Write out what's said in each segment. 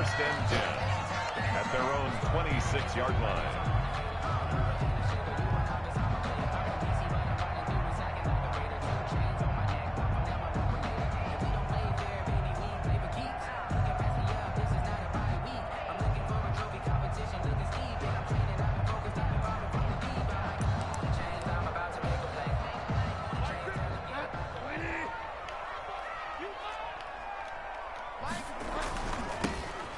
first and 10 at their own 26-yard line.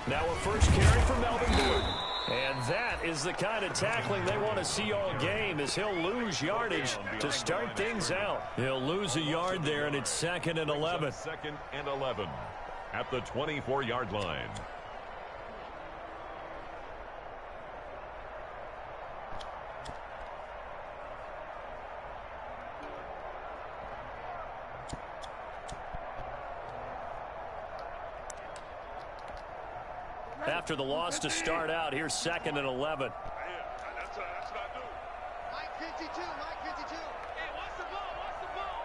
Now a first carry for Melvin Gordon. And that is the kind of tackling they want to see all game, as he'll lose yardage to start things out. He'll lose a yard there, and it's 2nd and 11. 2nd and 11 at the 24-yard line. After the loss to start out, here's 2nd and 11. That's what I do. Mike 52, Mike 52. Hey, watch the ball, watch the ball.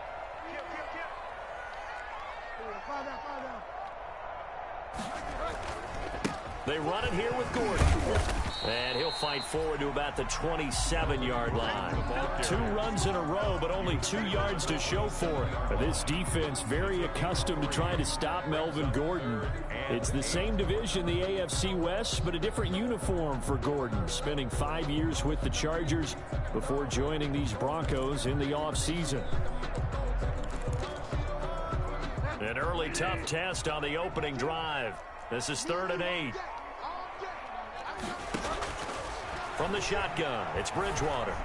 Fall down. They run it here with Gordon. And he'll fight forward to about the 27-yard line. 2 runs in a row, but only 2 yards to show for it. This defense very accustomed to trying to stop Melvin Gordon. It's the same division, the AFC West, but a different uniform for Gordon, spending 5 years with the Chargers before joining these Broncos in the offseason. An early tough test on the opening drive. This is 3rd and 8. From the shotgun, it's Bridgewater.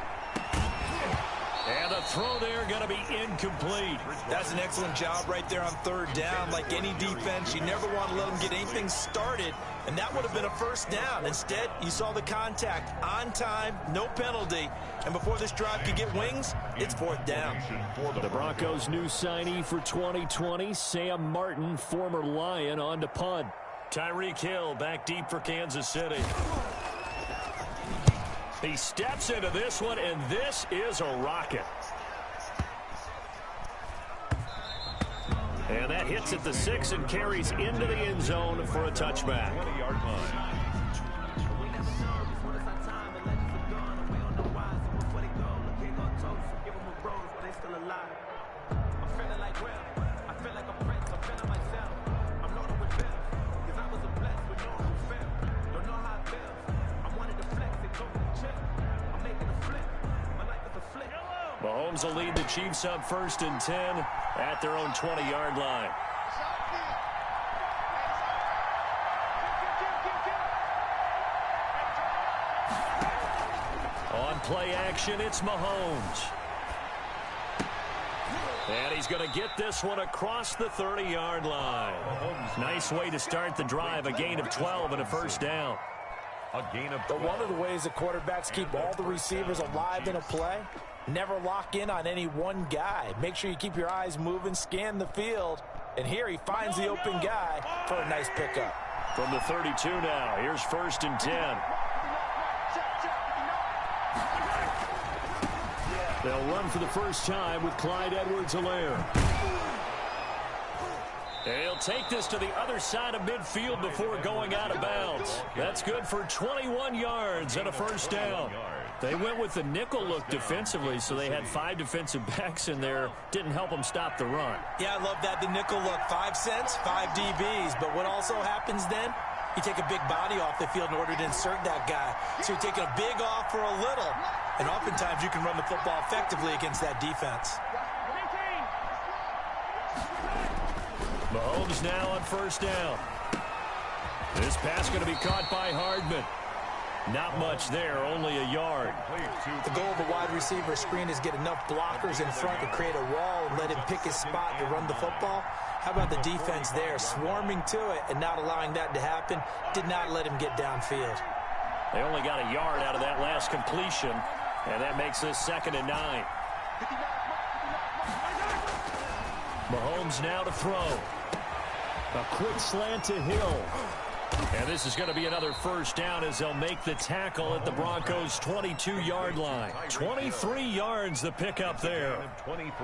And the throw there going to be incomplete. That's an excellent job right there on 3rd down. Like any defense, you never want to let them get anything started, and that would have been a first down. Instead, you saw the contact on time, no penalty, and before this drive could get wings, it's 4th down. The Broncos' new signee for 2020, Sam Martin, former Lion, on to punt. Tyreek Hill back deep for Kansas City. He steps into this one, and this is a rocket. And that hits at the 6 and carries into the end zone for a touchback. 20-yard line. Mahomes will lead the Chiefs up 1st and 10 at their own 20-yard line. On play action, it's Mahomes. And he's going to get this one across the 30-yard line. Nice way to start the drive, a gain of 12 and a first down. A gain of 12. But one of the ways that quarterbacks keep all the receivers alive in a play, never lock in on any one guy. Make sure you keep your eyes moving, scan the field. And here he finds the open guy for a nice pickup. From the 32 now, here's 1st and 10. They'll run for the first time with Clyde Edwards-Helaire. He'll take this to the other side of midfield before going out of bounds. That's good for 21 yards and a first down. They went with the nickel look defensively, so they had 5 defensive backs in there. Didn't help them stop the run. Yeah, I love that, the nickel look. 5 cents, 5 DBs. But what also happens then? You take a big body off the field in order to insert that guy. So you're taking a big off for a little. And oftentimes you can run the football effectively against that defense. Mahomes now on first down. This pass going to be caught by Hardman. Not much there, only a yard. The goal of a wide receiver screen is get enough blockers in front to create a wall and let him pick his spot to run the football. How about the defense there, swarming to it and not allowing that to happen? Did not let him get downfield. They only got a yard out of that last completion, and that makes this 2nd and 9. Mahomes now to throw. A quick slant to Hill. And And this is going to be another first down as they'll make the tackle at the Broncos' 22-yard line. 23 yards the pickup there.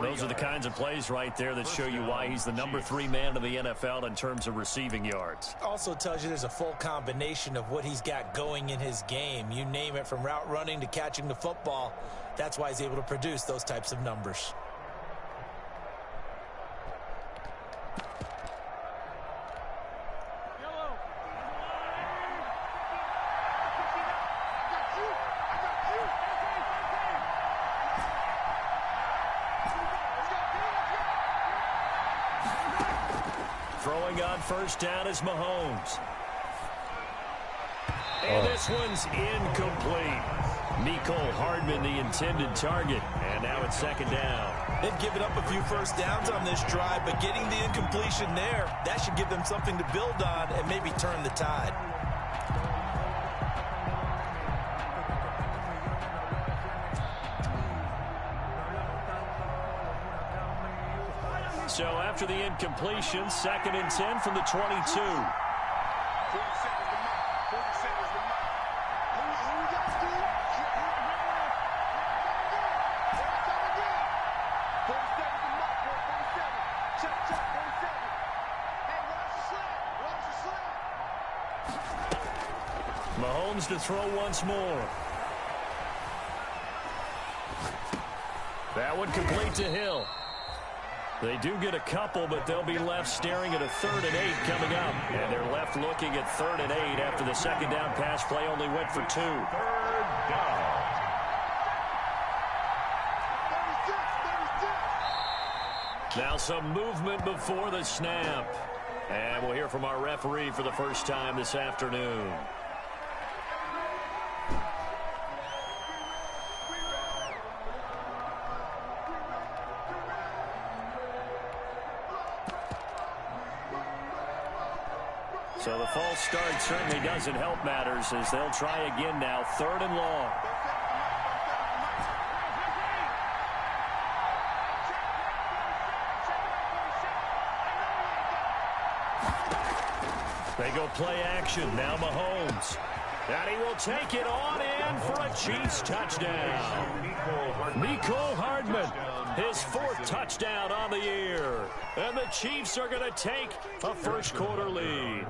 Those are the kinds of plays right there that show you why he's the number 3 man in the NFL in terms of receiving yards. Also tells you there's a full combination of what he's got going in his game. You name it, from route running to catching the football. That's why he's able to produce those types of numbers. Throwing on first down is Mahomes. And this one's incomplete. Mecole Hardman, the intended target. And now it's second down. They've given up a few first downs on this drive, but getting the incompletion there, that should give them something to build on and maybe turn the tide. So after the incompletion, 2nd and 10 from the 22. Mahomes to throw once more. That one complete to Hill. They do get a couple, but they'll be left staring at a 3rd and 8 coming up. And they're left looking at 3rd and 8 after the second down pass play only went for 2. 3rd down. Now some movement before the snap. And we'll hear from our referee for the first time this afternoon. So the false start certainly doesn't help matters as they'll try again now. 3rd and long. They go play action. Now Mahomes. And he will take it on in for a Chiefs touchdown. Mecole Hardman, his 4th touchdown on the year. And the Chiefs are going to take a first-quarter lead.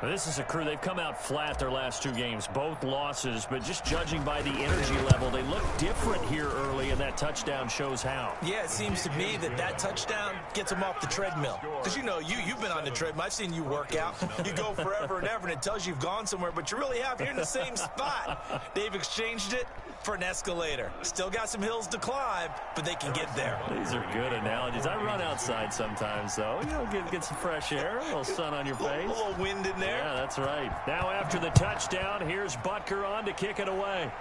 This is a crew. They've come out flat their last 2 games, both losses. But just judging by the energy level, they look different here early, and that touchdown shows how. Yeah, it seems to me that touchdown gets them off the treadmill. Because, you know, you've been on the treadmill. I've seen you work out. You go forever and ever, and it tells you you've gone somewhere, but you really have. You're in the same spot. They've exchanged it for an escalator. Still got some hills to climb, but they can get there. These are good analogies. I run outside sometimes, though. You know, get some fresh air, a little sun on your face. A little wind in there. Yeah, that's right. Now after the touchdown, here's Butker on to kick it away.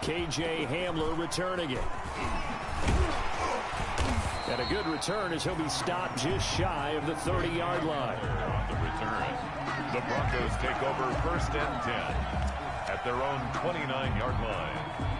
KJ Hamler returning it. And a good return as he'll be stopped just shy of the 30-yard line. On the return, the Broncos take over 1st and 10 at their own 29-yard line.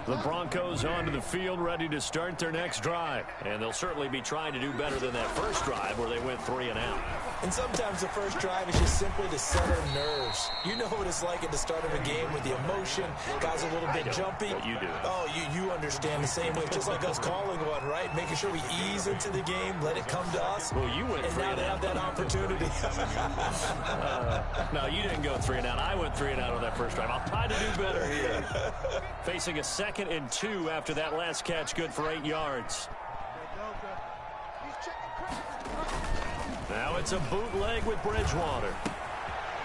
The Broncos onto the field, ready to start their next drive. And they'll certainly be trying to do better than that first drive where they went 3 and out. And sometimes the first drive is just simply to settle nerves. You know what it's like at the start of a game with the emotion. Guys a little bit jumpy. But you do. Oh, you understand the same way. Just like us calling one, right? Making sure we ease into the game, let it come to us. Well, you went 3 and now they have that opportunity. No, you didn't go 3 and out. I went 3 and out on that first drive. I'll try to do better here. Facing a 2nd and 2 after that last catch, good for 8 yards. Now it's a bootleg with Bridgewater.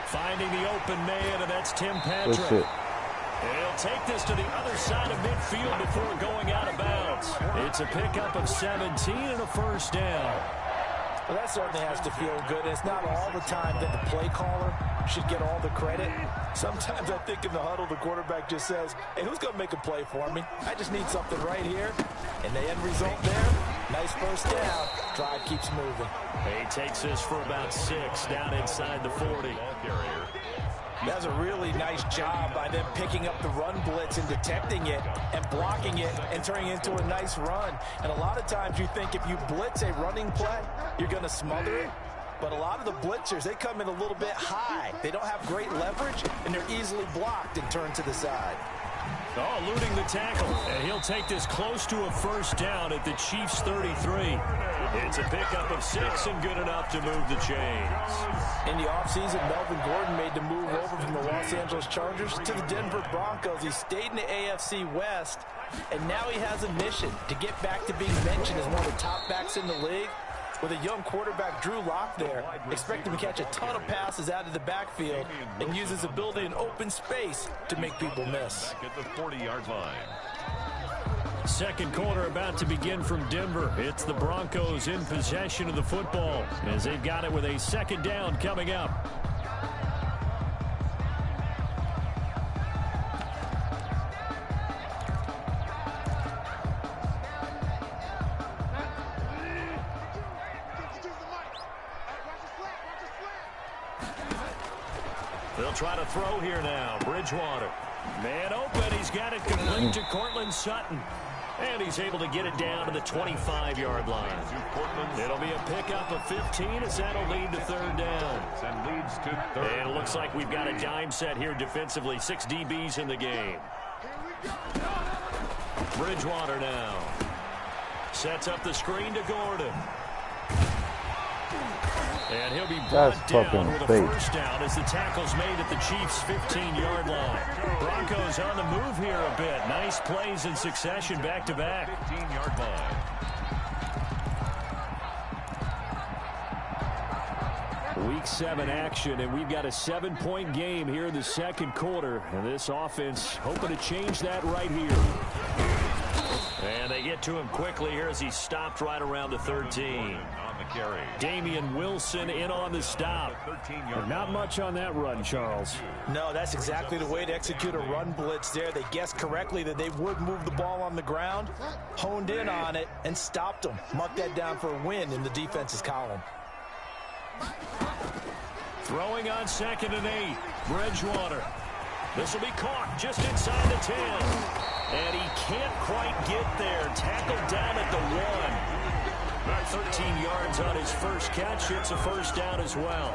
Finding the open man, and that's Tim Patrick. He'll take this to the other side of midfield before going out of bounds. It's a pickup of 17 and a first down. Well, that certainly has to feel good. And it's not all the time that the play caller should get all the credit. Sometimes I think in the huddle, the quarterback just says, hey, who's going to make a play for me? I just need something right here. And the end result there, Nice first down. Drive keeps moving. He takes this for about 6 down inside the 40. That's a really nice job by them picking up the run blitz and detecting it and blocking it and turning it into a nice run. And a lot of times you think if you blitz a running play, you're going to smother it. But a lot of the blitzers, they come in a little bit high. They don't have great leverage, and they're easily blocked and turned to the side. Oh, eluding the tackle. And he'll take this close to a first down at the Chiefs' 33. It's a pickup of 6 and good enough to move the chains. In the offseason, Melvin Gordon made the move over from the Los Angeles Chargers to the Denver Broncos. He stayed in the AFC West, and now he has a mission to get back to being mentioned as one of the top backs in the league. With a young quarterback, Drew Lock, there, expect him to catch a ton of passes out of the backfield and use his ability in open space to make people miss. At the 40-yard line. Second quarter about to begin from Denver. It's the Broncos in possession of the football as they've got it with a second down coming up. They'll try to throw here now. Bridgewater. Man open. He's got it complete to Cortland Sutton. And he's able to get it down to the 25-yard line. It'll be a pickup of 15 as that'll lead to third down. And leads to third. And it looks like we've got a dime set here defensively. 6 DBs in the game. Bridgewater now. Sets up the screen to Gordon. And he'll be brought down with a first down as the tackle's made at the Chiefs' 15-yard line. Broncos on the move here a bit. Nice plays in succession back-to-back. 15-yard line. Week 7 action, and we've got a 7-point game here in the second quarter. And this offense hoping to change that right here. And they get to him quickly here as he stopped right around the 13. Damian Wilson in on the stop. Not much on that run, Charles. No, that's exactly the way to execute a run blitz there. They guessed correctly that they would move the ball on the ground, honed in on it, and stopped them. Mark that down for a win in the defense's column. Throwing on 2nd and 8. Bridgewater. This will be caught just inside the 10. And he can't quite get there. Tackled down at the 1. 13 yards on his first catch. It's a first down as well.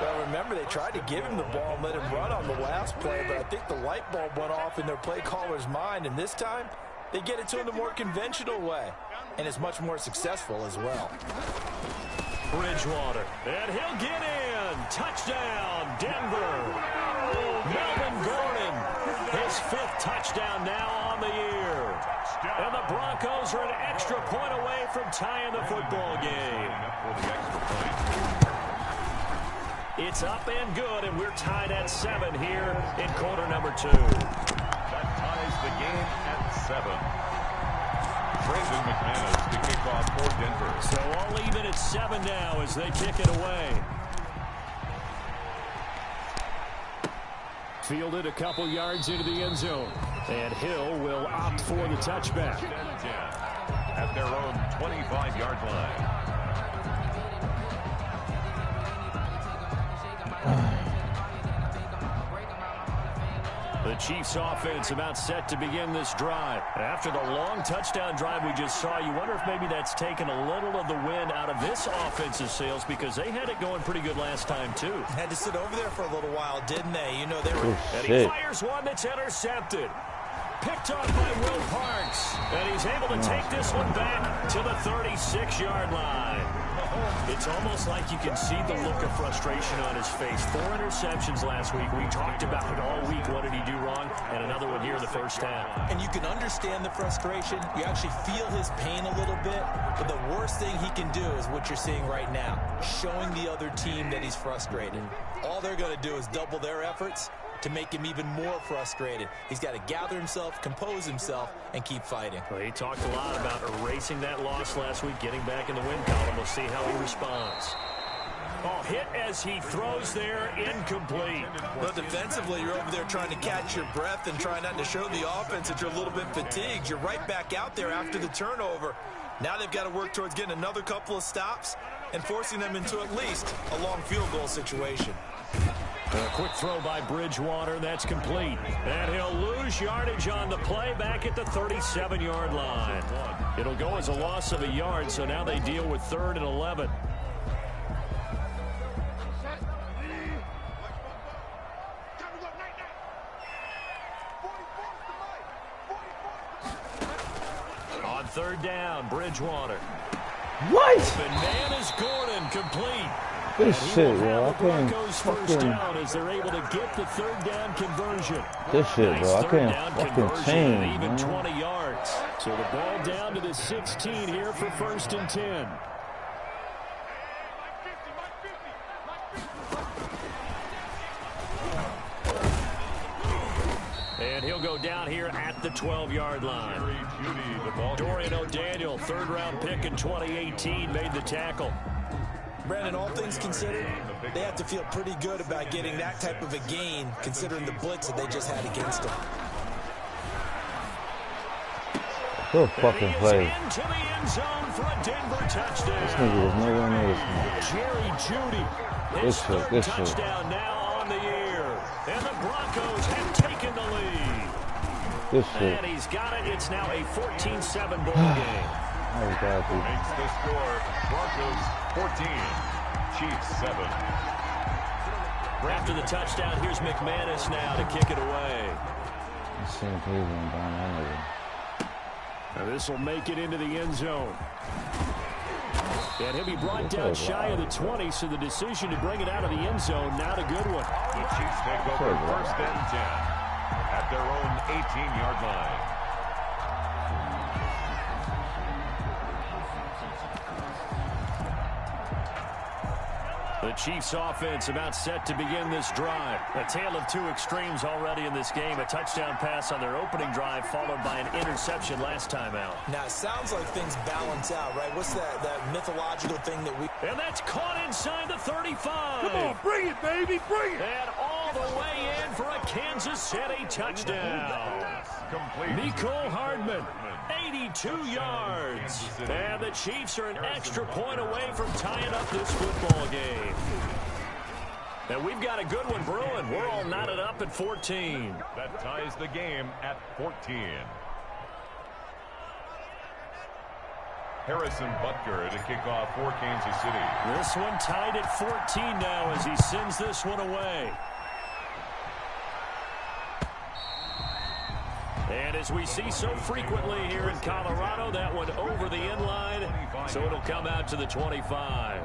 Well, remember, they tried to give him the ball and let him run on the last play, but I think the light bulb went off in their play caller's mind, and this time they get it to him the more conventional way, and it's much more successful as well. Bridgewater, and he'll get in. Touchdown, Denver. Melvin Gordon, his 5th touchdown now on the year. And the Broncos are an extra point away from tying the football game. It's up and good, and we're tied at 7 here in quarter number 2. That ties the game at 7. Brandon McManus to kick off for Denver. So all even at 7 now as they kick it away. Fielded a couple yards into the end zone. And Hill will opt for the touchback. 10-10 at their own 25-yard line. The Chiefs offense about set to begin this drive. After the long touchdown drive we just saw, you wonder if maybe that's taken a little of the wind out of this offensive sails because they had it going pretty good last time too. Had to sit over there for a little while, didn't they? You know, they were... And he fires one that's intercepted. Picked off by Will Parks. And he's able to take this one back to the 36-yard line. It's almost like you can see the look of frustration on his face. 4 interceptions last week. We talked about it all week. What did he do wrong? And another one here in the first half. And you can understand the frustration. You actually feel his pain a little bit. But the worst thing he can do is what you're seeing right now. Showing the other team that he's frustrated. All they're going to do is double their efforts to make him even more frustrated. He's got to gather himself, compose himself, and keep fighting. Well, he talked a lot about erasing that loss last week, getting back in the win column. We'll see how he responds. Oh, hit as he throws there, incomplete. Well, defensively, you're over there trying to catch your breath and trying not to show the offense that you're a little bit fatigued. You're right back out there after the turnover. Now they've got to work towards getting another couple of stops and forcing them into at least a long field goal situation. A quick throw by Bridgewater. That's complete. And he'll lose yardage on the play back at the 37-yard line. It'll go as a loss of a yard, so now they deal with 3rd and 11. On 3rd down, Bridgewater. What? Open man is Gordon, complete. This shit, bro. I can't first down as they're able to get the 3rd down conversion. This shit, bro. I can't fucking change, Even man. 20 yards. So the ball down to the 16 here for 1st and 10. And he'll go down here at the 12-yard line. Dorian O'Daniel, 3rd-round pick in 2018, made the tackle. Brandon, all things considered, they have to feel pretty good about getting that type of a gain, considering the blitz that they just had against them. Good fucking play. Into the end zone for a Denver touchdown. This nigga was nowhere near this one. Jerry Jeudy, his third touchdown now on the year. And the Broncos have taken the lead. This shit. And he's got it. It's now a 14-7 ball game. Oh, God, dude. Makes the score. Broncos 14, Chiefs 7. After the touchdown, here's McManus now to kick it away. Same Cleveland down that nigga. Now this will make it into the end zone. And he'll be brought down shy of the 20, so the decision to bring it out of the end zone, not a good one. The Chiefs take over 1st and 10 at their own 18-yard line. The Chiefs offense about set to begin this drive. A tale of 2 extremes already in this game. A touchdown pass on their opening drive followed by an interception last time out. Now, it sounds like things balance out, right? What's that mythological thing that we... And that's caught inside the 35. Come on, bring it, baby, bring it. And all the way in for a Kansas City touchdown. Mecole Hardman, 82 yards. And the Chiefs are an extra point away from tying up this football game. And we've got a good one brewing. We're all knotted up at 14. That ties the game at 14. Harrison Butker to kick off for Kansas City. This one tied at 14 now as he sends this one away. And as we see so frequently here in Colorado, that one over the end line, so it'll come out to the 25.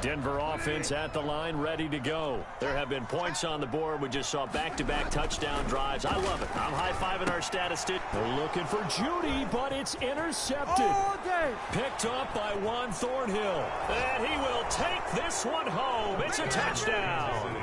Denver offense at the line, ready to go. There have been points on the board. We just saw back-to-back touchdown drives. I love it. I'm high-fiving our statistician. They're looking for Jeudy, but it's intercepted. Picked up by Juan Thornhill. And he will take this one home. It's a touchdown.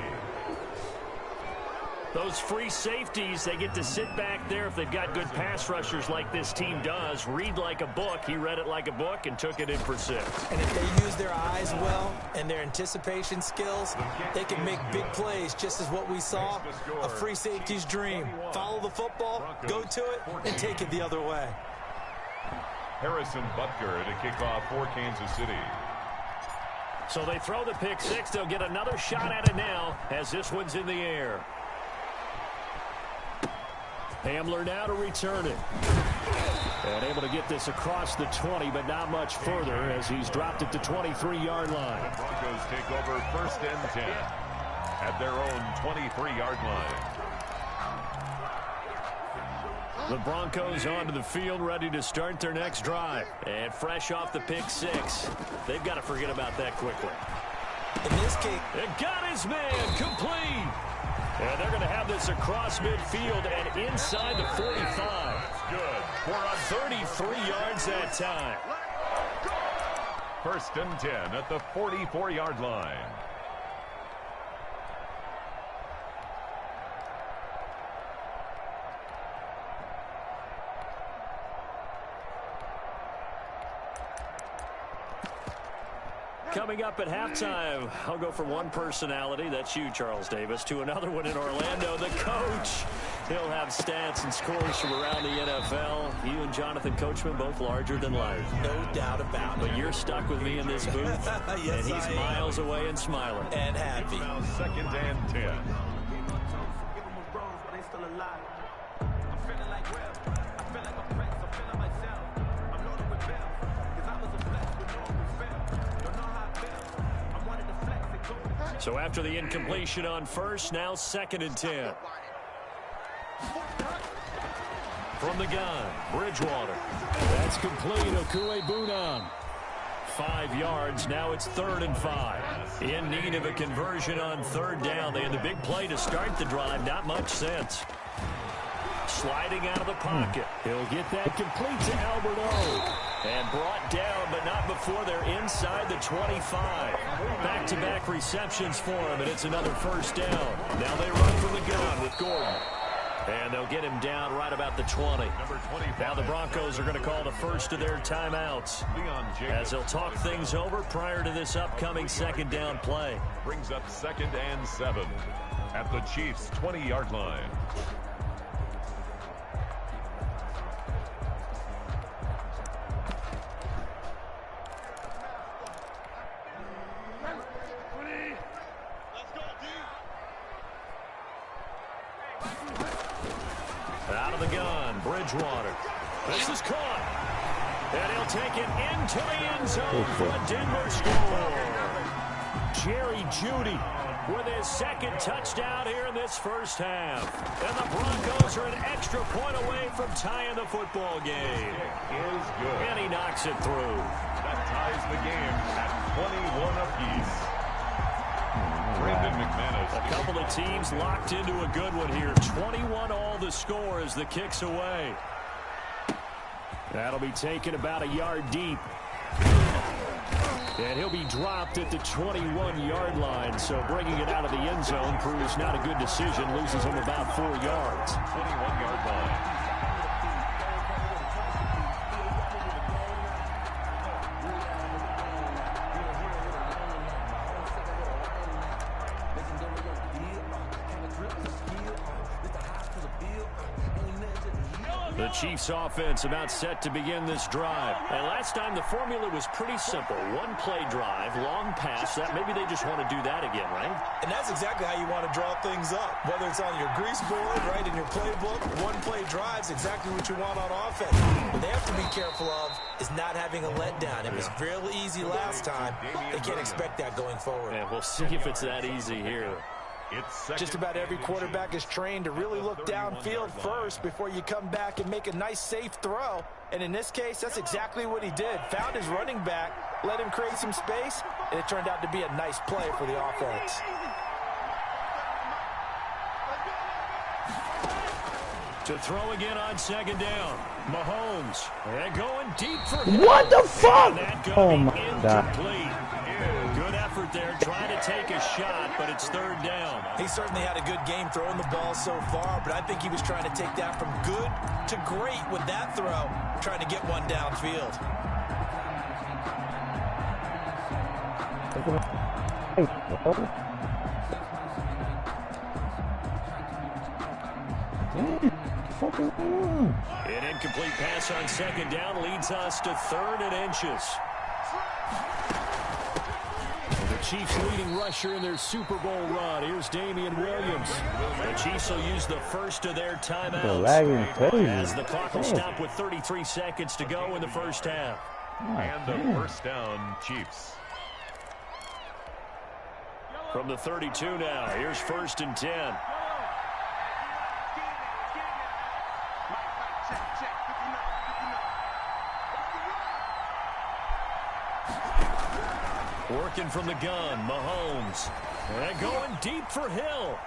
Those free safeties, they get to sit back there if they've got good pass rushers like this team does. Read like a book. He read it like a book and took it in for 6. And if they use their eyes well and their anticipation skills, they can make big plays, just as what we saw, a free safety's dream. Follow the football, go to it, and take it the other way. Harrison Butker to kick off for Kansas City. So they throw the pick 6. They'll get another shot at it now as this one's in the air. Hamler now to return it. And able to get this across the 20, but not much further as he's dropped at the 23-yard line. The Broncos take over 1st and 10 at their own 23-yard line. The Broncos onto the field, ready to start their next drive. And fresh off the pick 6, they've got to forget about that quickly. In this case, it got his man complete. And they're going to have this across midfield and inside the 45. Good. For a 33 yards that time. 1st and 10 at the 44-yard line. Coming up at halftime, I'll go from one personality, that's you, Charles Davis, to another one in Orlando, the coach. He'll have stats and scores from around the NFL. You and Jonathan Coachman, both larger than life. No doubt about it. But you're stuck with me in this booth, yes, and he's miles away and smiling. And happy. Now 2nd and 10. So after the incompletion on first, now 2nd and 10. From the gun, Bridgewater. That's complete. KingofCoDWAvyGod's. 5 yards. Now it's 3rd and 5. In need of a conversion on 3rd down. They had the big play to start the drive. Not much sense. Sliding out of the pocket. He'll get that complete to Albert O. And brought down, but not before they're inside the 25. Back-to-back receptions for him, and it's another 1st down. Now they run from the gun with Gordon. And they'll get him down right about the 20. Now the Broncos are going to call the first of their timeouts as they'll talk things over prior to this upcoming 2nd down play. Brings up 2nd and 7 at the Chiefs' 20-yard line. Out of the gun, Bridgewater. This is caught. And he'll take it into the end zone for a Denver score. Jerry Jeudy with his 2nd touchdown here in this 1st half. And the Broncos are an extra point away from tying the football game. It is good. And he knocks it through. That ties the game at 21 apiece. Brandon McManus. A couple of teams locked into a good one here. 21 all the score as the kick's away. That'll be taken about a yard deep. And he'll be dropped at the 21-yard line. So bringing it out of the end zone proves not a good decision. Loses him about 4 yards. 21-yard line. The Chiefs offense about set to begin this drive. And last time the formula was pretty simple. 1-play drive, long pass. That maybe they just want to do that again, right? And that's exactly how you want to draw things up. Whether it's on your grease board, right, in your playbook, 1-play drive's exactly what you want on offense. What they have to be careful of is not having a letdown. It was real easy last time. They can't expect that going forward. And we'll see if it's that easy here. Just about every quarterback is trained to really look downfield first before you come back and make a nice, safe throw. And in this case, that's exactly what he did. Found his running back, let him create some space, and it turned out to be a nice play for the offense. To throw again on 2nd down. Mahomes. And going deep for him. What the fuck? Oh, my God. Good effort there, trying to take a shot, but it's 3rd down. He certainly had a good game throwing the ball so far, but I think he was trying to take that from good to great with that throw, trying to get one downfield. An incomplete pass on 2nd down leads us to 3rd and inches. The Chiefs leading rusher in their Super Bowl run. Here's Damian Williams. The Chiefs will use the first of their timeouts as the clock will stop with 33 seconds to go in the 1st half. And the 1st down, Chiefs. From the 32 now, here's 1st and 10. Working from the gun, Mahomes. And going deep for Hill.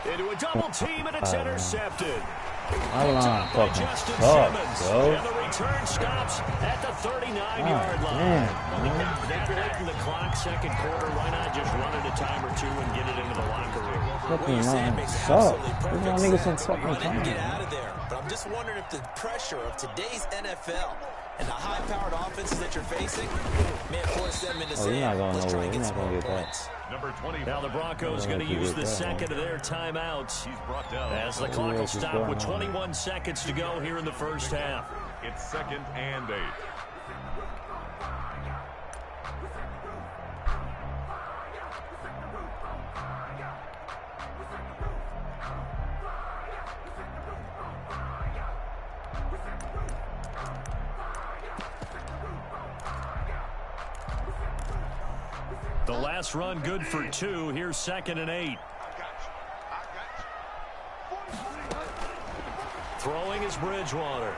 Into a double team, and it's intercepted. Top by Justin Simmons. And the return stops at the 39-yard line. That late in the clock, 2nd quarter, why not just run it a time or two and get it into the locker room? What you say it makes absolutely perfect sense. Run it and get out of there. But I'm just wondering if the pressure of today's NFL and the high-powered offenses that you're facing, man, force them into saying, let's try and get some more points. Number 20. Now the Broncos going to use the second of their timeouts as the clock will stop with 21 seconds to go here in the first half. It's 2nd and 8. The last run good for 2. Here's 2nd and 8. Throwing is Bridgewater.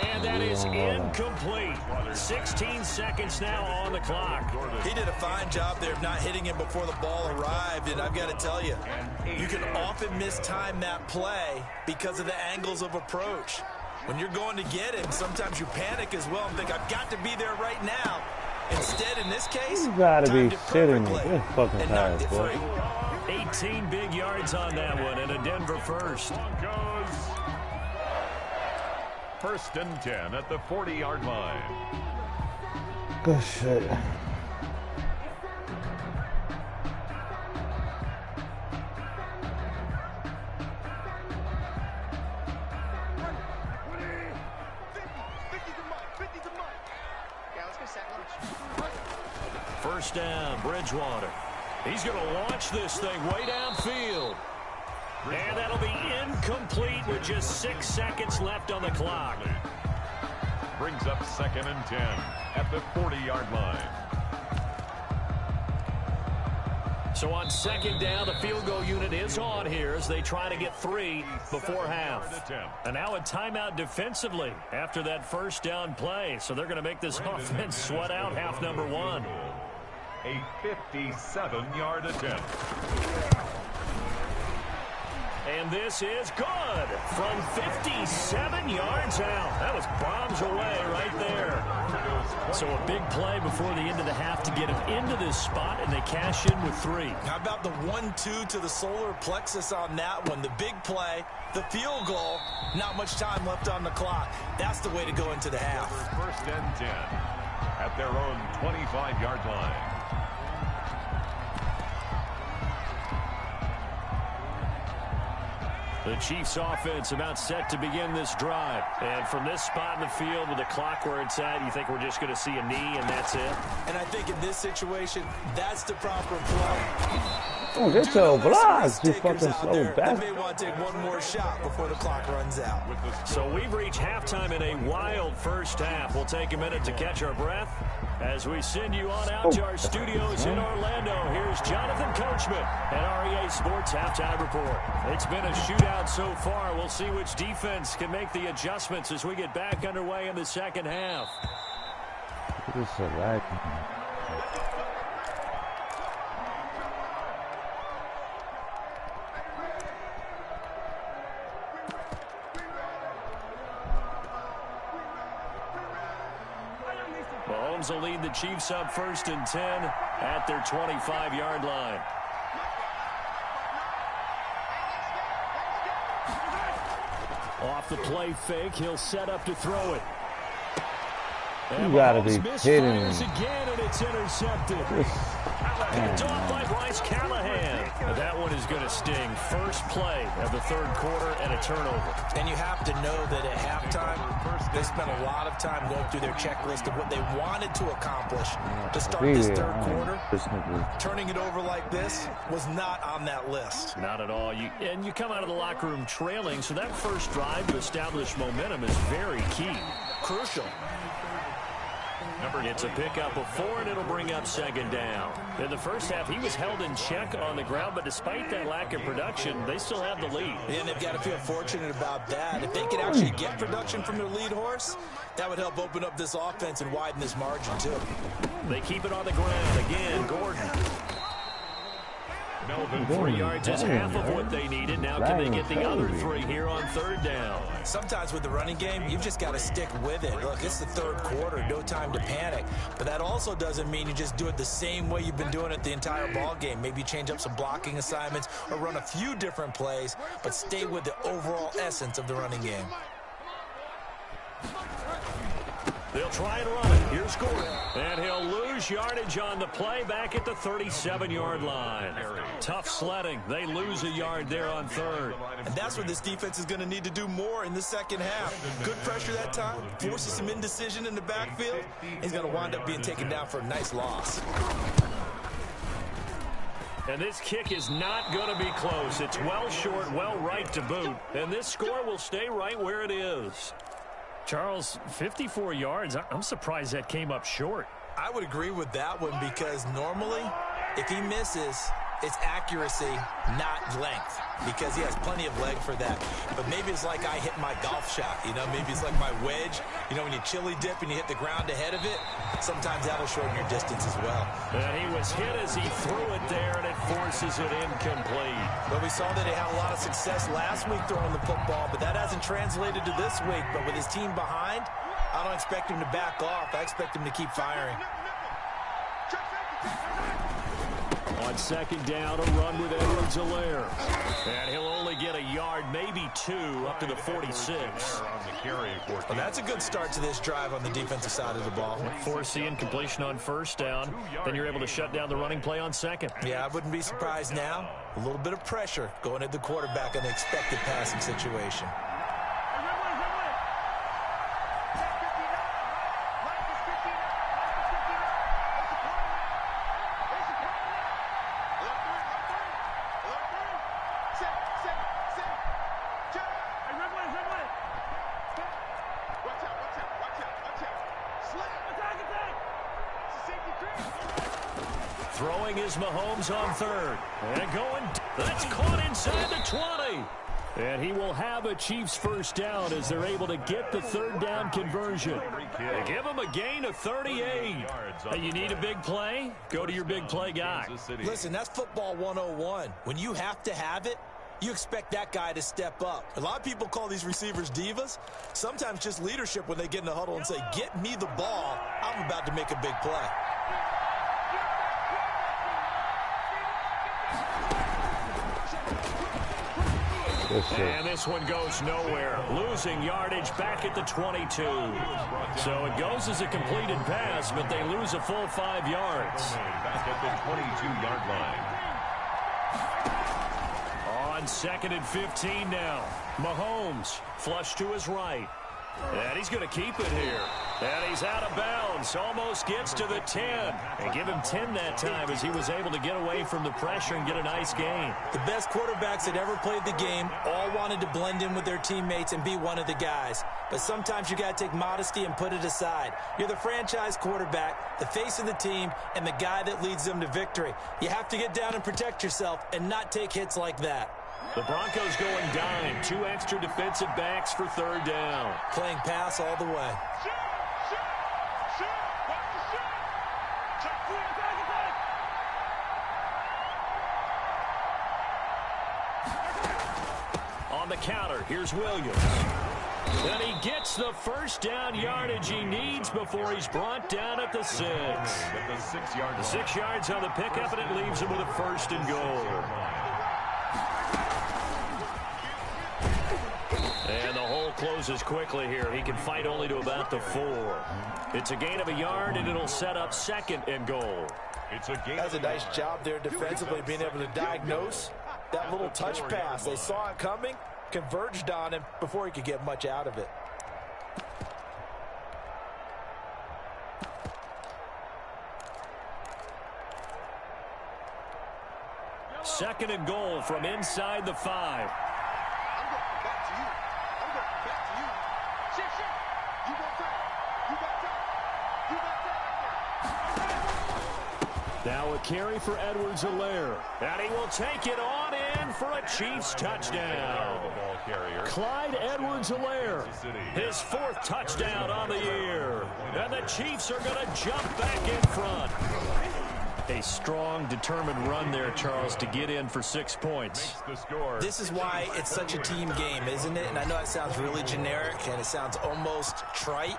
And that is incomplete. 16 seconds now on the clock. He did a fine job there of not hitting him before the ball arrived, and I've got to tell you, you can often mistime that play because of the angles of approach. When you're going to get him, sometimes you panic as well and think, I've got to be there right now. Instead, in this case, you gotta be shitting me. This fucking pass, boy. 18 big yards on that one, and a Denver first. Broncos. 1st and 10 at the 40-yard line. Good shit. First down, Bridgewater. He's going to launch this thing way downfield. And that'll be incomplete with just 6 seconds left on the clock. Brings up 2nd and 10 at the 40-yard line. So on 2nd down, the field goal unit is on here as they try to get 3 before half. And now a timeout defensively after that first down play. So they're going to make this offense sweat out half number 1. A 57-yard attempt. And this is good from 57 yards out. That was bombs away right there. So a big play before the end of the half to get him into this spot, and they cash in with 3. How about the 1-2 to the solar plexus on that one? The big play, the field goal, not much time left on the clock. That's the way to go into the half. 1st and 10 at their own 25-yard line. The Chiefs offense about set to begin this drive. And from this spot in the field with the clock where it's at, you think we're just going to see a knee and that's it? And I think in this situation, that's the proper play. Oh, get your blocks, you fucking slow bastard. They may want to take one more shot before the clock runs out. So we've reached halftime in a wild first half. We'll take a minute to catch our breath as we send you on out to our studios in Orlando. Here's Jonathan Coachman at REA Sports Halftime Report. It's been a shootout so far. We'll see which defense can make the adjustments as we get back underway in the second half. This is right. Mahomes will lead the Chiefs up 1st and 10 at their 25-yard line. Off the play fake, he'll set up to throw it. And you gotta be Mahomes kidding me. again, and it's intercepted. Picked off by Bryce Callahan. That one is going to sting. First play of the third quarter and a turnover. And you have to know that at halftime, they spent a lot of time going through their checklist of what they wanted to accomplish to start this third quarter. Turning it over like this was not on that list. Not at all. And you come out of the locker room trailing, so that first drive to establish momentum is very key. Crucial. It's a pickup of 4, and it'll bring up 2nd down. In the first half, he was held in check on the ground, but despite that lack of production, they still have the lead. And they've got to feel fortunate about that. If they could actually get production from their lead horse, that would help open up this offense and widen this margin, too. They keep it on the ground. Again, Gordon. 3 yards is half of what they needed. Now can they get the other 3 here on 3rd down? Sometimes with the running game, you've just got to stick with it. Look, it's the third quarter, no time to panic. But that also doesn't mean you just do it the same way you've been doing it the entire ball game. Maybe change up some blocking assignments or run a few different plays, but stay with the overall essence of the running game. They'll try and run it. Here's Gordon. And he'll lose yardage on the play back at the 37-yard line. Tough sledding. They lose a yard there on third. And that's what this defense is going to need to do more in the second half. Good pressure that time. Forces some indecision in the backfield. He's going to wind up being taken down for a nice loss. And this kick is not going to be close. It's well short, well right to boot. And this score will stay right where it is. Charles, 54 yards. I'm surprised that came up short. I would agree with that one because normally, if he misses, it's accuracy, not length, because he has plenty of leg for that. But maybe it's like I hit my golf shot, you know, maybe it's like my wedge. You know, when you chili dip and you hit the ground ahead of it, sometimes that'll shorten your distance as well. And he was hit as he threw it there, and it forces it incomplete. But we saw that he had a lot of success last week throwing the football, but that hasn't translated to this week. But with his team behind, I don't expect him to back off. I expect him to keep firing. On second down, a run with Edwards-Helaire. And he'll only get a yard, maybe two, up to the 46. Well, that's a good start to this drive on the defensive side of the ball. Forcing incompletion on first down. Then you're able to shut down the running play on second. Yeah, I wouldn't be surprised now. A little bit of pressure going at the quarterback in an expected passing situation. Throwing is Mahomes on third. And going, that's caught inside the 20. And he will have a Chiefs first down as they're able to get the third down conversion. They give him a gain of 38. Hey, you need a big play? Go to your big play guy. Listen, that's football 101. When you have to have it, you expect that guy to step up. A lot of people call these receivers divas. Sometimes just leadership when they get in the huddle and say, get me the ball. I'm about to make a big play. And this one goes nowhere. Losing yardage back at the 22. So it goes as a completed pass, but they lose a full 5 yards. Back at the 22-yard line. On second and 15 now. Mahomes flush to his right. And he's going to keep it here. And he's out of bounds. Almost gets to the 10. And give him 10 that time as he was able to get away from the pressure and get a nice gain. The best quarterbacks that ever played the game all wanted to blend in with their teammates and be one of the guys. But sometimes you got to take modesty and put it aside. You're the franchise quarterback, the face of the team, and the guy that leads them to victory. You have to get down and protect yourself and not take hits like that. The Broncos going dime. 2 extra defensive backs for third down. Playing pass all the way. On the counter, here's Williams. And he gets the first down yardage he needs before he's brought down at the 6. The 6 yards on the pickup, and it leaves him with a first and goal. And the hole closes quickly here. He can fight only to about the 4. It's a gain of a yard, and it'll set up second and goal. That's a nice job there defensively, being able to diagnose that little touch pass. They saw it coming, converged on him before he could get much out of it. Second and goal from inside the 5. Now a carry for Edwards-Helaire. And he will take it on in for a Chiefs touchdown. Clyde Edwards-Helaire, his 4th touchdown on the year. And the Chiefs are going to jump back in front. A strong, determined run there, Charles, to get in for 6 points. This is why it's such a team game, isn't it? And I know it sounds really generic and it sounds almost trite,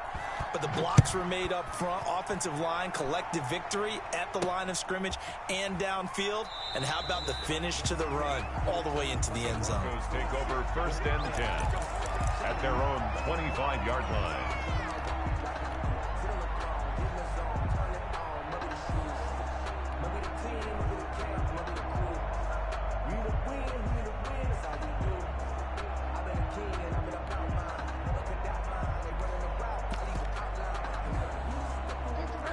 but the blocks were made up front, offensive line, collective victory at the line of scrimmage and downfield. And how about the finish to the run all the way into the end zone? Take over first and 10 at their own 25-yard line.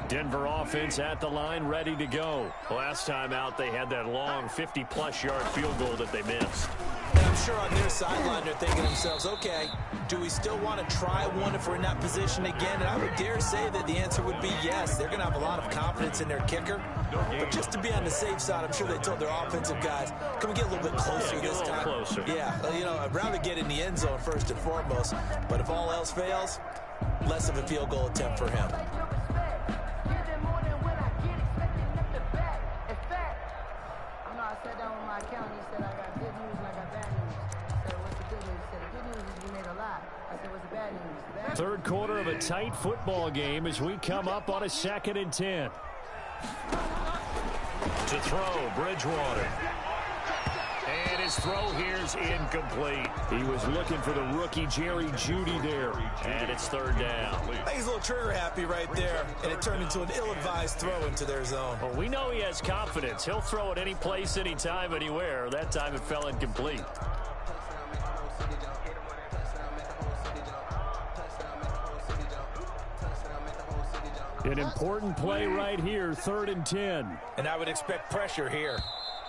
Denver offense at the line, ready to go. Last time out, they had that long 50-plus yard field goal that they missed. And I'm sure on their sideline they're thinking to themselves, okay, do we still want to try one if we're in that position again? And I would dare say that the answer would be yes. They're going to have a lot of confidence in their kicker. But just to be on the safe side, I'm sure they told their offensive guys, can we get a little bit closer this time? Closer. Yeah, I'd rather get in the end zone first and foremost. But if all else fails, less of a field goal attempt for him. Third quarter of a tight football game as we come up on a 2nd and 10. To throw, Bridgewater. And his throw here's incomplete. He was looking for the rookie Jerry Jeudy there. And it's 3rd down. I think he's a little trigger happy right there, and it turned into an ill-advised throw into their zone. Well, we know he has confidence. He'll throw it any place, anytime, anywhere. That time it fell incomplete. An important play right here, 3rd and 10. And I would expect pressure here.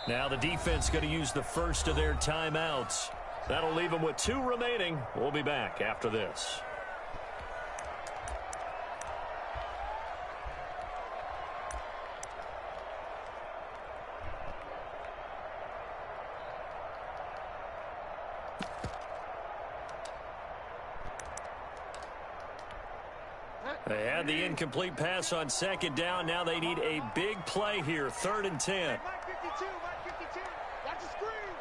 Now the defense going to use the first of their timeouts. That'll leave them with 2 remaining. We'll be back after this. They had the incomplete pass on 2nd down. Now they need a big play here, 3rd and 10. Mike 52, Mike 52. Watch the screen.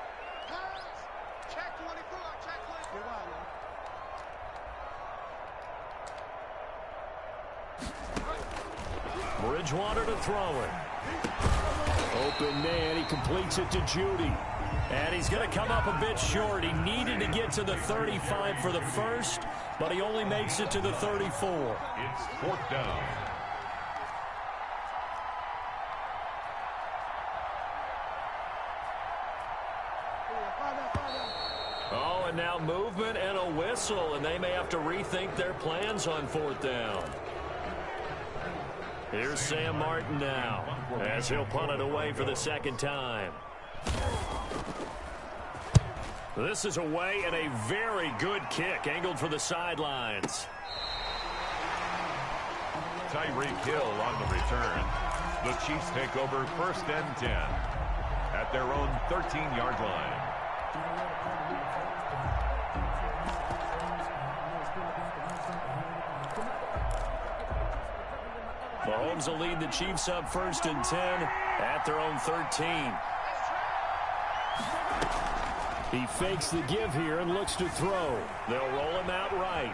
Pass. Check 24, check 24. Bridgewater to throw it. Open man, he completes it to Jeudy. And he's going to come up a bit short. He needed to get to the 35 for the first, but he only makes it to the 34. It's 4th down. Oh, and now movement and a whistle, and they may have to rethink their plans on 4th down. Here's Sam Martin now, as he'll punt it away for the 2nd time. This is away and a very good kick, angled for the sidelines. Tyreek Hill on the return. The Chiefs take over 1st and 10 at their own 13-yard line. Mahomes will lead the Chiefs up 1st and 10 at their own 13. He fakes the give here and looks to throw. They'll roll him out right.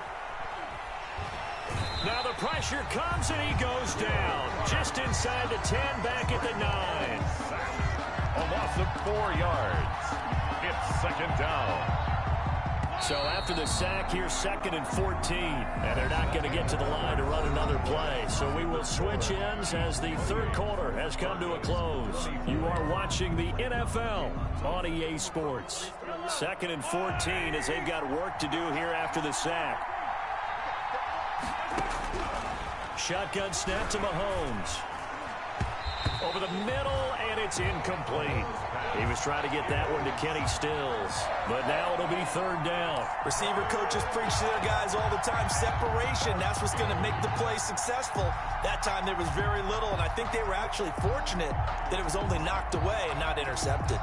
Now the pressure comes and he goes down. Just inside the 10, back at the 9. A loss of 4 yards. It's 2nd down. So after the sack, here's 2nd and 14. And they're not going to get to the line to run another play. So we will switch ends as the 3rd quarter has come to a close. You are watching the NFL on EA Sports. 2nd and 14 as they've got work to do here after the sack. Shotgun snap to Mahomes. Over the middle, and it's incomplete. He was trying to get that one to Kenny Stills, but now it'll be 3rd down. Receiver coaches preach to their guys all the time. Separation, that's what's going to make the play successful. That time there was very little, and I think they were actually fortunate that it was only knocked away and not intercepted.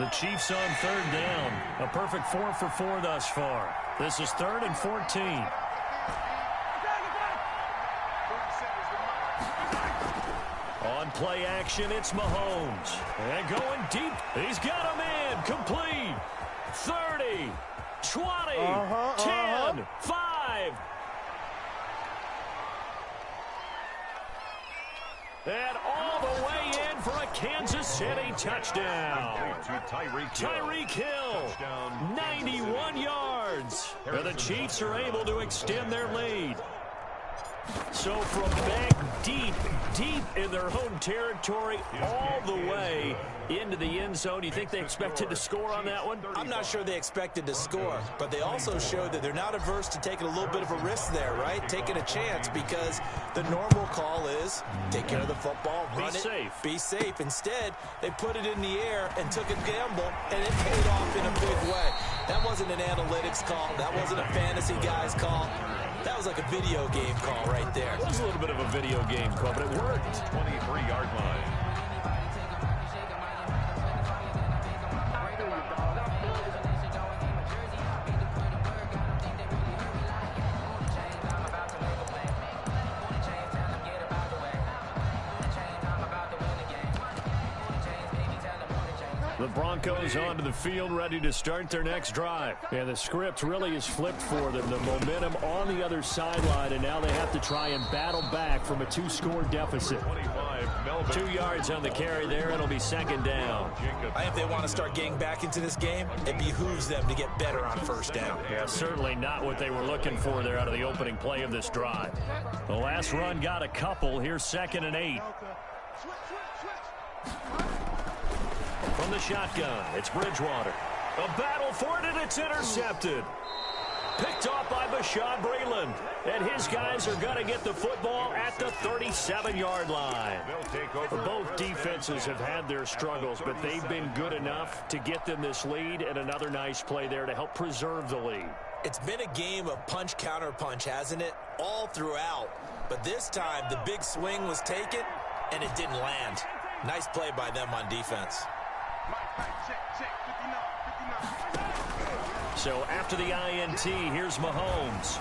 The Chiefs on 3rd down. A perfect 4 for 4 thus far. This is 3rd and 14. On play action, it's Mahomes. And going deep. He's got a man. Complete. 30, 20, 10, 5. And all the way in for a Kansas City touchdown. Tyreek Hill, 91 yards. And the Chiefs are able to extend their lead. So from back deep in their own territory, all the way into the end zone, do you think they expected to score on that one? I'm not sure they expected to score, but they also showed that they're not averse to taking a little bit of a risk there, right? Taking a chance, because the normal call is take care of the football, run it, be safe. Instead, they put it in the air and took a gamble, and it paid off in a big way. That wasn't an analytics call. That wasn't a fantasy guy's call. That was like a video game call right there. It was a little bit of a video game call, but it worked. 23-yard line. The Broncos onto the field, ready to start their next drive. And the script really is flipped for them. The momentum on the other sideline, and now they have to try and battle back from a 2-score deficit. 2 yards on the carry there. It'll be second down. I think if they want to start getting back into this game, it behooves them to get better on first down. Yeah, certainly not what they were looking for there out of the opening play of this drive. The last run got a couple. Here's 2nd and 8. From the shotgun, it's Bridgewater. A battle for it, and it's intercepted. Picked off by Bashaud Breeland. And his guys are going to get the football at the 37-yard line. Both defenses have had their struggles, but they've been good enough to get them this lead, and another nice play there to help preserve the lead. It's been a game of punch-counter-punch, hasn't it? All throughout. But this time, the big swing was taken, and it didn't land. Nice play by them on defense. So after the INT, here's Mahomes.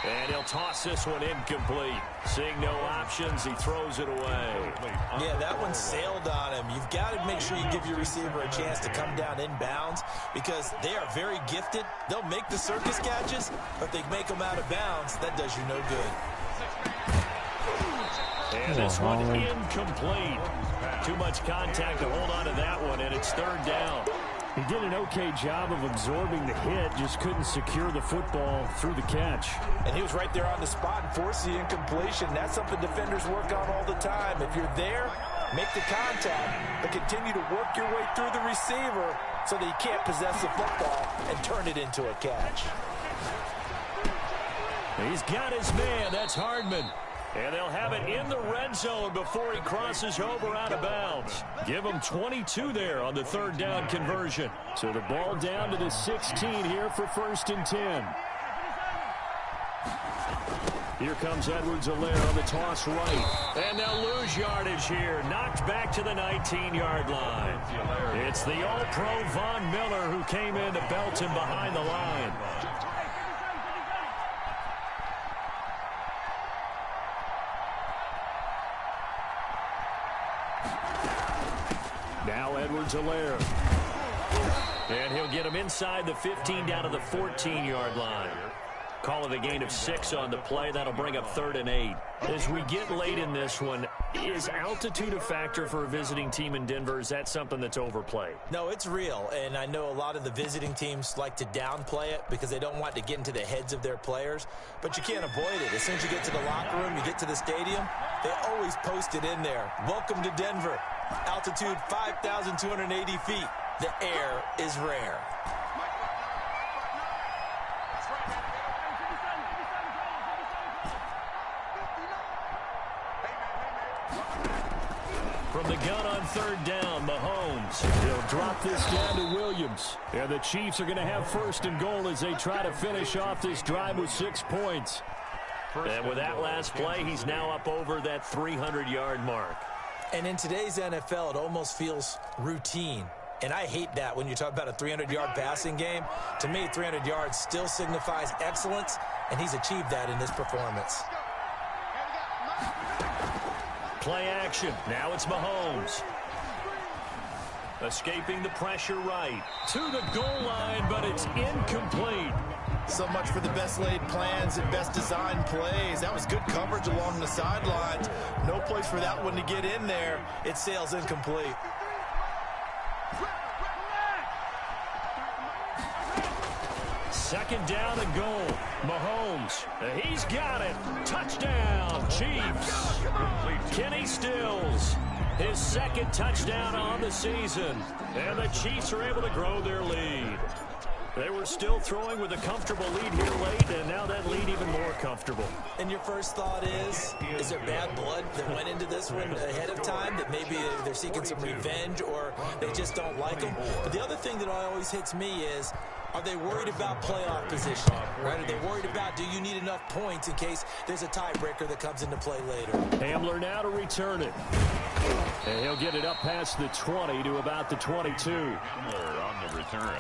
And he'll toss this one incomplete. Seeing no options, he throws it away. Yeah, that one sailed on him. You've got to make sure you give your receiver a chance to come down inbounds, because they are very gifted. They'll make the circus catches, but they make them out of bounds. That does you no good. And this one incomplete. Too much contact to hold on to that one, and it's 3rd down. He did an okay job of absorbing the hit, just couldn't secure the football through the catch. And he was right there on the spot and forced the incompletion. That's something defenders work on all the time. If you're there, make the contact, but continue to work your way through the receiver so that he can't possess the football and turn it into a catch. He's got his man. That's Hardman. And they'll have it in the red zone before he crosses over out of bounds. Give him 22 there on the 3rd down conversion. So the ball down to the 16 here for 1st and 10. Here comes Edwards-Helaire on the toss right. And they'll lose yardage here. Knocked back to the 19-yard line. It's the All-Pro Von Miller who came in to belt him behind the line. Now Edwards-Helaire. And he'll get him inside the 15 down to the 14-yard line. Call it a gain of 6 on the play. That'll bring up 3rd and 8. As we get late in this one, is altitude a factor for a visiting team in Denver? Is that something that's overplayed? No, it's real, and I know a lot of the visiting teams like to downplay it because they don't want to get into the heads of their players, but you can't avoid it. As soon as you get to the locker room, you get to the stadium, they always post it in there. Welcome to Denver. Altitude 5,280 feet. The air is rare. From the gun on 3rd down, Mahomes. He'll drop this down to Williams. And the Chiefs are going to have 1st and goal as they try to finish off this drive with 6 points. And with that last play, he's now up over that 300-yard mark. And in today's NFL, it almost feels routine. And I hate that when you talk about a 300-yard passing game. To me, 300 yards still signifies excellence, and he's achieved that in this performance. Play action. Now it's Mahomes. Escaping the pressure right. To the goal line, but it's incomplete. So much for the best laid plans and best designed plays. That was good coverage along the sidelines. No place for that one to get in there. It sails incomplete. Second down and goal. Mahomes, he's got it. Touchdown, Chiefs. Kenny Stills, his second touchdown on the season. And the Chiefs are able to grow their lead. They were still throwing with a comfortable lead here late, and now that lead even more comfortable. And your first thought is there bad blood that went into this one ahead of time, that maybe they're seeking some revenge or they just don't like them? But the other thing that always hits me is, are they worried about playoff position? Right? Are they worried about, do you need enough points in case there's a tiebreaker that comes into play later? Hamler now to return it. And he'll get it up past the 20 to about the 22. Hamler on the return.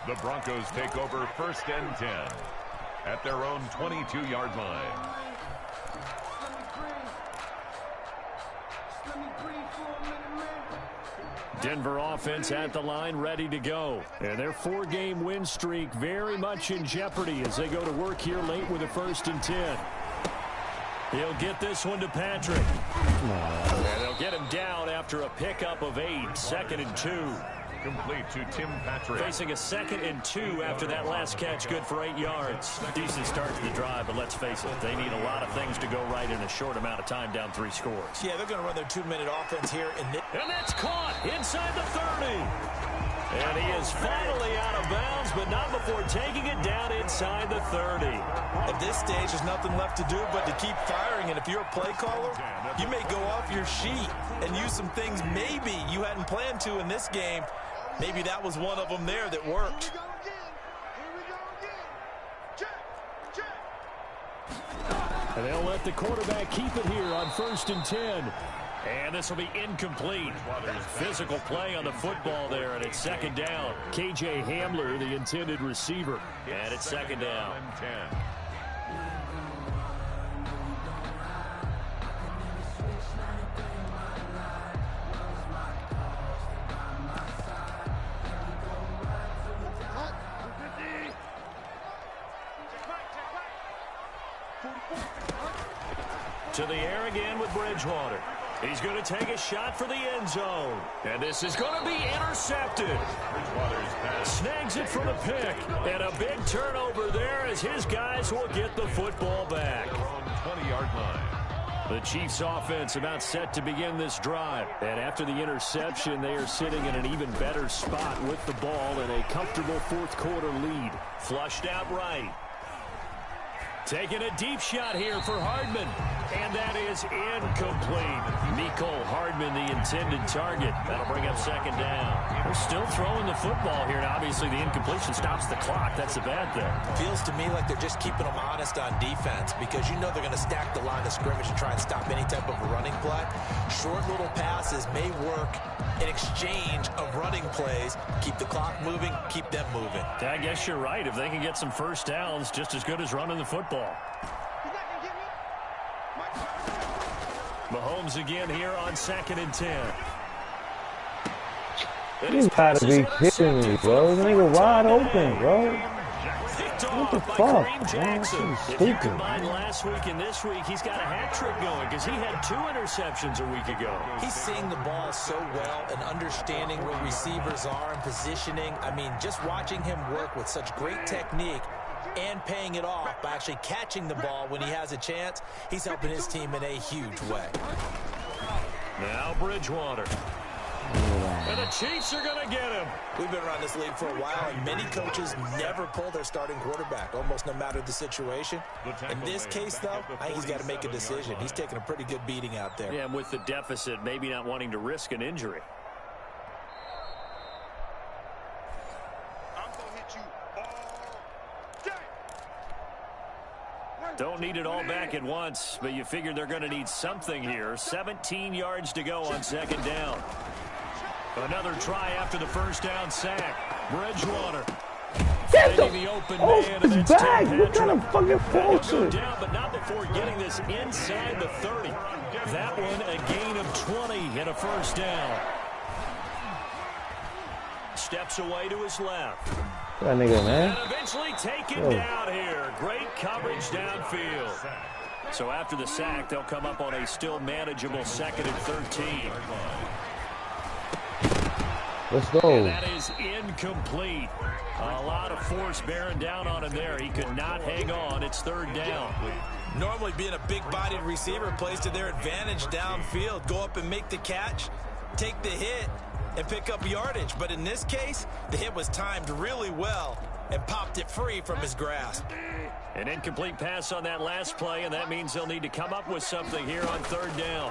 The Broncos take over 1st and 10 at their own 22-yard line. Denver offense at the line, ready to go. And their 4-game win streak very much in jeopardy as they go to work here late with a 1st and 10. He'll get this one to Patrick. And they'll get him down after a pickup of 8, 2nd and 2. Complete to Tim Patrick. Facing a 2nd and 2 after that last catch, good for 8 yards. Decent start to the drive, but let's face it, they need a lot of things to go right in a short amount of time, down 3 scores. Yeah, they're going to run their 2-minute offense here. And that's caught inside the 30. And he is finally out of bounds, but not before taking it down inside the 30. At this stage, there's nothing left to do but to keep firing. And if you're a play caller, you may go off your sheet and use some things maybe you hadn't planned to in this game. Maybe that was one of them there that worked. And they'll let the quarterback keep it here on 1st and 10. And this will be incomplete. Physical play on the football there, and it's 2nd down. KJ Hamler, the intended receiver. And it's 2nd down. To the air again with Bridgewater. He's going to take a shot for the end zone. And this is going to be intercepted. Bridgewater's pass. Snags it for the pick. And a big turnover there as his guys will get the football back. 20-yard line. The Chiefs offense about set to begin this drive. And after the interception, they are sitting in an even better spot with the ball in a comfortable 4th quarter lead. Flushed out right. Taking a deep shot here for Hardman. And that is incomplete. Mecole Hardman, the intended target. That'll bring up 2nd down. They're still throwing the football here. And obviously, the incompletion stops the clock. That's the bad thing. Feels to me like they're just keeping them honest on defense because you know they're going to stack the line of scrimmage and try and stop any type of a running play. Short little passes may work in exchange of running plays. Keep the clock moving, keep them moving. I guess you're right. If they can get some 1st downs, just as good as running the football. Mahomes again here on 2nd and 10. You gotta be kidding me, bro. This nigga wide open, bro. What the fuck, man? This is If you stupid. combine last week and this week, he's got a hat trick going because he had 2 interceptions a week ago. He's seeing the ball so well and understanding where receivers are and positioning. I mean, just watching him work with such great technique and paying it off by actually catching the ball when he has a chance, he's helping his team in a huge way. Now Bridgewater. And the Chiefs are going to get him. We've been around this league for a while, and many coaches never pull their starting quarterback, almost no matter the situation. In this case, though, I think he's got to make a decision. He's taking a pretty good beating out there. Yeah, and with the deficit, maybe not wanting to risk an injury. I'm going to hit you all day. Don't need it all back at once, but you figure they're going to need something here. 17 yards to go on 2nd down. Another try after the 1st down sack. Bridgewater. Get the open oh, man, it's and back. Tim What kind of fucking He'll go bullshit? down, but not before getting this inside the 30. That one a gain of 20 and a 1st down. Steps away to his left. That nigga, man. And eventually taken down here. Great coverage downfield. So after the sack, they'll come up on a still manageable 2nd and 13. Let's go. And that is incomplete. A lot of force bearing down on him there. He could not hang on. It's third down. Normally being a big-bodied receiver plays to their advantage downfield. Go up and make the catch, take the hit, and pick up yardage. But in this case, the hit was timed really well and popped it free from his grasp. An incomplete pass on that last play, and that means they'll need to come up with something here on third down.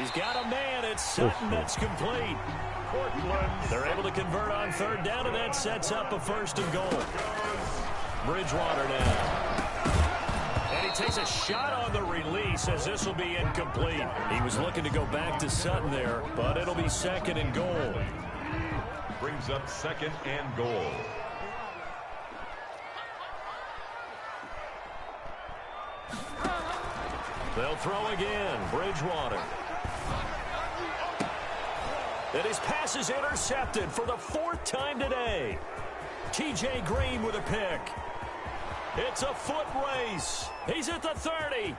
He's got a man. It's Sutton that's complete. They're able to convert on third down, and that sets up a 1st and goal. Bridgewater now. And he takes a shot on the release as this will be incomplete. He was looking to go back to Sutton there, but it'll be 2nd and goal. Brings up 2nd and goal. They'll throw again. Bridgewater. And his pass is intercepted for the 4th time today. T.J. Green with a pick. It's a foot race. He's at the 30.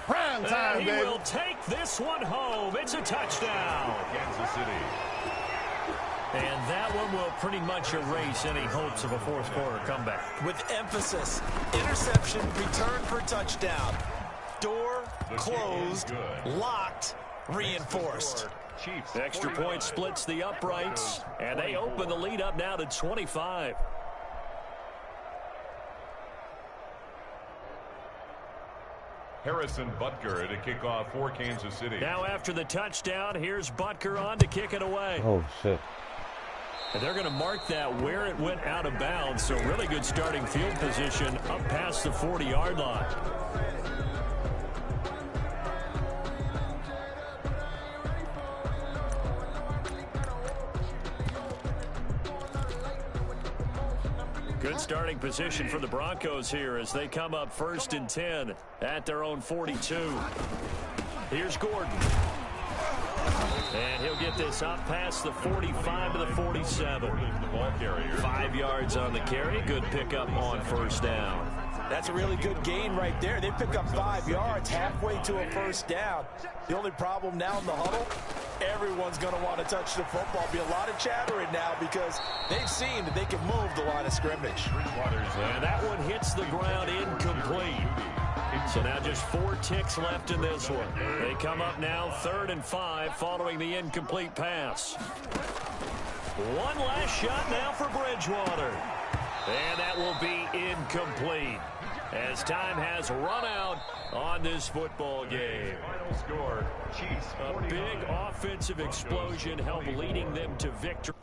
Prime time, he will take this one home. It's a touchdown. Kansas City. And that one will pretty much erase any hopes of a 4th quarter comeback. With emphasis, interception, return for touchdown. Door closed, locked, reinforced. Chiefs. Extra point splits the uprights, and they open the lead up now to 25. Harrison Butker to kick off for Kansas City. Now after the touchdown, here's Butker on to kick it away. Oh, shit. And they're going to mark that where it went out of bounds, so really good starting field position up past the 40-yard line. Good starting position for the Broncos here as they come up 1st and 10 at their own 42. Here's Gordon. And he'll get this up past the 45 to the 47. 5 yards on the carry. Good pickup on 1st down. That's a really good gain right there. They pick up 5 yards halfway to a 1st down. The only problem now in the huddle, everyone's going to want to touch the football. Be a lot of chattering now because they've seen that they can move the line of scrimmage. And that one hits the ground incomplete. So now just 4 ticks left in this one. They come up now 3rd and 5 following the incomplete pass. One last shot now for Bridgewater. And that will be incomplete as time has run out on this football game. Final score, Chiefs. A big offensive explosion helped leading them to victory.